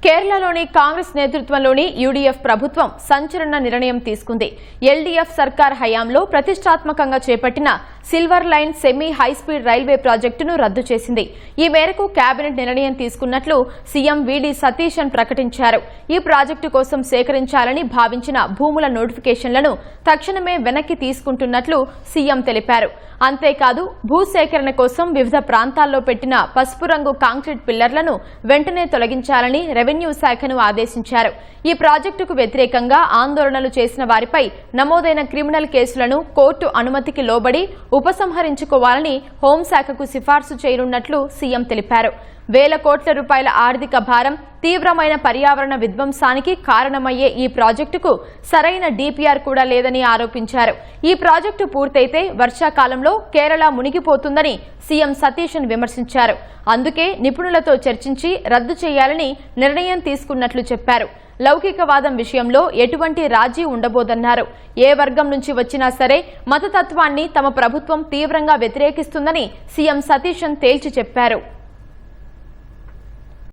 కేరళలోని కాంగ్రెస్ నేతృత్వంలోని యూడీఎఫ్ ప్రభుత్వం సంచలన నిర్ణయం తీసుకుంది. ఎల్డీఎఫ్ సర్కార్ హయాంలో ప్రతిష్టాత్మకంగా చేపట్టిన silver line semi high speed railway ప్రాజెక్టును రద్దు చేసింది. ఈ మేరకు కేబినెట్ నిర్ణయం తీసుకున్నట్లు సీఎం వీడి సతీశన్ ప్రకటించారు. ఈ ప్రాజెక్టు కోసం సేకరించాలని భావించిన భూముల నోటిఫికేషన్లను తక్షణమే వెనక్కి తీసుకుంటున్నట్లు సీఎం తెలిపారు. అంతేకాదు భూసేకరణ కోసం వివిధ ప్రాంతాల్లో పెట్టిన పసుపు రంగు కాంక్రీట్ పిల్లర్లను వెంటనే తొలగించాలని రెవెన్యూ శాఖను ఆదేశించారు. ఈ ప్రాజెక్టుకు వ్యతిరేకంగా ఆందోళనలు చేసిన వారిపై నమోదైన క్రిమినల్ కేసులను కోర్టు అనుమతికి లోబడి ఉపసంహరించుకోవాలని హోంశాఖకు సిఫార్సు చేయనున్నట్లు సీఎం తెలిపారు. వేల కోట్ల రూపాయల ఆర్థిక భారం, తీవ్రమైన పర్యావరణ విధ్వంసానికి కారణమయ్యే ఈ ప్రాజెక్టుకు సరైన డీపీఆర్ కూడా లేదని ఆరోపించారు. ఈ ప్రాజెక్టు పూర్తయితే వర్షాకాలంలో కేరళ మునిగిపోతుందని సీఎం సతీశన్ విమర్శించారు. అందుకే నిపుణులతో చర్చించి రద్దు చేయాలని నిర్ణయం తీసుకున్నట్లు చెప్పారు. లౌకికవాదం విషయంలో ఎటువంటి రాజీ ఉండబోదన్నారు. ఏ వర్గం నుంచి వచ్చినా సరే మతతత్వాన్ని తమ ప్రభుత్వం తీవ్రంగా వ్యతిరేకిస్తుందని సీఎం సతీశన్ తేల్చి చెప్పారు.